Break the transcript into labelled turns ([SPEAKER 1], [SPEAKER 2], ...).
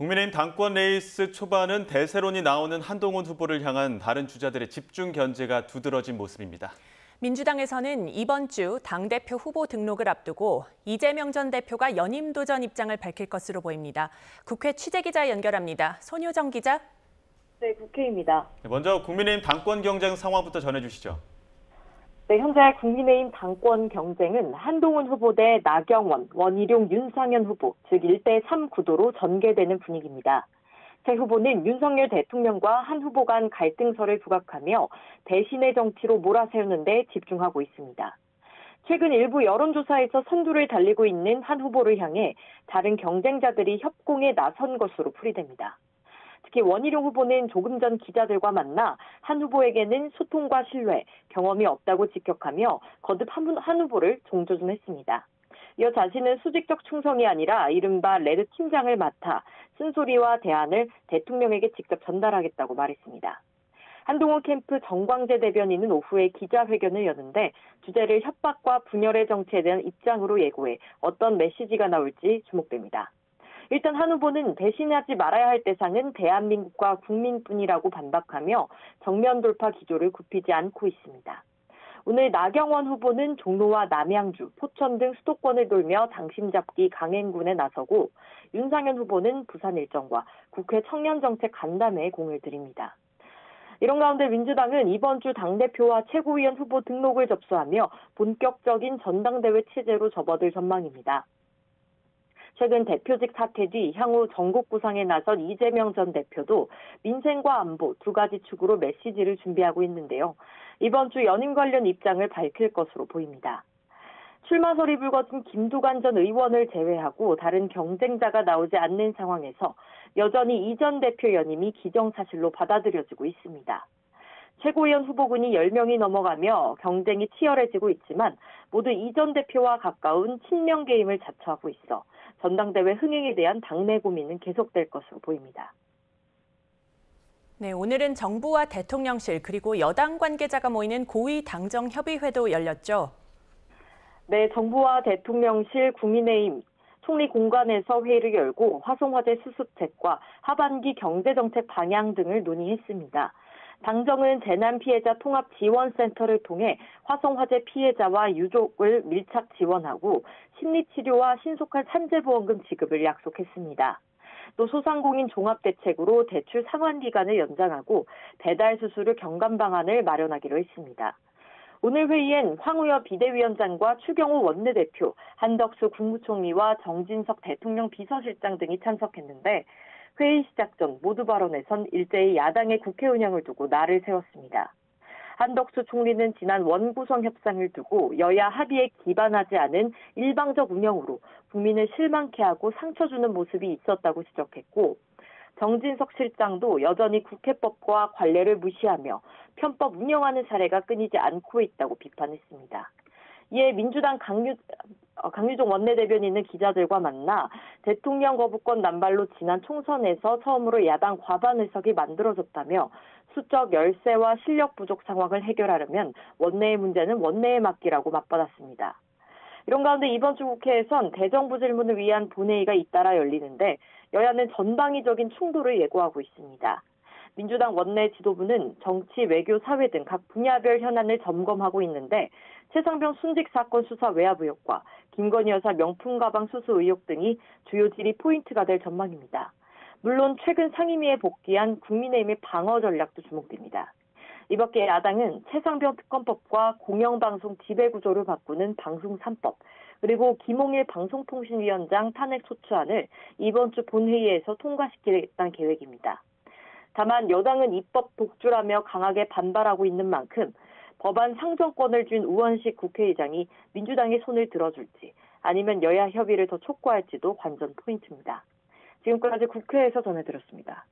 [SPEAKER 1] 국민의힘 당권 레이스 초반은 대세론이 나오는 한동훈 후보를 향한 다른 주자들의 집중 견제가 두드러진 모습입니다.
[SPEAKER 2] 민주당에서는 이번 주 당대표 후보 등록을 앞두고 이재명 전 대표가 연임 도전 입장을 밝힐 것으로 보입니다. 국회 취재기자 연결합니다. 손효정 기자.
[SPEAKER 3] 네, 국회입니다.
[SPEAKER 1] 먼저 국민의힘 당권 경쟁 상황부터 전해주시죠.
[SPEAKER 3] 네, 현재 국민의힘 당권 경쟁은 한동훈 후보 대 나경원, 원희룡, 윤상현 후보, 즉 1대3 구도로 전개되는 분위기입니다. 세 후보는 윤석열 대통령과 한 후보 간 갈등설을 부각하며 대신의 정치로 몰아세우는 데 집중하고 있습니다. 최근 일부 여론조사에서 선두를 달리고 있는 한 후보를 향해 다른 경쟁자들이 협공에 나선 것으로 풀이됩니다. 특히 원희룡 후보는 조금 전 기자들과 만나 한 후보에게는 소통과 신뢰, 경험이 없다고 직격하며 거듭 한 후보를 종조준했습니다. 이어 자신은 수직적 충성이 아니라 이른바 레드 팀장을 맡아 쓴소리와 대안을 대통령에게 직접 전달하겠다고 말했습니다. 한동훈 캠프 정광재 대변인은 오후에 기자회견을 여는데 주제를 협박과 분열의 정치에 대한 입장으로 예고해 어떤 메시지가 나올지 주목됩니다. 일단 한 후보는 배신하지 말아야 할 대상은 대한민국과 국민뿐이라고 반박하며 정면 돌파 기조를 굽히지 않고 있습니다. 오늘 나경원 후보는 종로와 남양주, 포천 등 수도권을 돌며 당심 잡기 강행군에 나서고 윤상현 후보는 부산 일정과 국회 청년정책 간담회에 공을 들입니다. 이런 가운데 민주당은 이번 주 당대표와 최고위원 후보 등록을 접수하며 본격적인 전당대회 체제로 접어들 전망입니다. 최근 대표직 사퇴 뒤 향후 전국 구상에 나선 이재명 전 대표도 민생과 안보 두 가지 축으로 메시지를 준비하고 있는데요. 이번 주 연임 관련 입장을 밝힐 것으로 보입니다. 출마설이 불거진 김두관 전 의원을 제외하고 다른 경쟁자가 나오지 않는 상황에서 여전히 이 전 대표 연임이 기정사실로 받아들여지고 있습니다. 최고위원 후보군이 10명이 넘어가며 경쟁이 치열해지고 있지만 모두 이 전 대표와 가까운 친명 게임을 자처하고 있어 전당대회 흥행에 대한 당내 고민은 계속될 것으로 보입니다.
[SPEAKER 2] 네, 오늘은 정부와 대통령실 그리고 여당 관계자가 모이는 고위 당정 협의회도 열렸죠.
[SPEAKER 3] 네, 정부와 대통령실, 국민의힘, 총리 공관에서 회의를 열고 화성화재 수습책과 하반기 경제정책 방향 등을 논의했습니다. 당정은 재난피해자 통합지원센터를 통해 화성화재 피해자와 유족을 밀착 지원하고 심리치료와 신속한 산재보험금 지급을 약속했습니다. 또 소상공인 종합대책으로 대출 상환기간을 연장하고 배달 수수료 경감 방안을 마련하기로 했습니다. 오늘 회의엔 황우여 비대위원장과 추경호 원내대표, 한덕수 국무총리와 정진석 대통령 비서실장 등이 참석했는데 회의 시작 전 모두 발언에선 일제히 야당의 국회 운영을 두고 날을 세웠습니다. 한덕수 총리는 지난 원구성 협상을 두고 여야 합의에 기반하지 않은 일방적 운영으로 국민을 실망케 하고 상처 주는 모습이 있었다고 지적했고 정진석 실장도 여전히 국회법과 관례를 무시하며 편법 운영하는 사례가 끊이지 않고 있다고 비판했습니다. 이에 민주당 강유종 원내대변인은 기자들과 만나 대통령 거부권 남발로 지난 총선에서 처음으로 야당 과반 의석이 만들어졌다며 수적 열세와 실력 부족 상황을 해결하려면 원내의 문제는 원내에 맡기라고 맞받았습니다. 이런 가운데 이번 주 국회에선 대정부 질문을 위한 본회의가 잇따라 열리는데 여야는 전방위적인 충돌을 예고하고 있습니다. 민주당 원내 지도부는 정치, 외교, 사회 등 각 분야별 현안을 점검하고 있는데 최상병 순직 사건 수사 외압 의혹과 김건희 여사 명품 가방 수수 의혹 등이 주요 질의 포인트가 될 전망입니다. 물론 최근 상임위에 복귀한 국민의힘의 방어 전략도 주목됩니다. 이 밖에 야당은 최상병 특검법과 공영방송 지배구조를 바꾸는 방송 3법, 그리고 김홍일 방송통신위원장 탄핵 소추안을 이번 주 본회의에서 통과시키겠다는 계획입니다. 다만 여당은 입법 독주라며 강하게 반발하고 있는 만큼 법안 상정권을 쥔 우원식 국회의장이 민주당의 손을 들어줄지 아니면 여야 협의를 더 촉구할지도 관전 포인트입니다. 지금까지 국회에서 전해드렸습니다.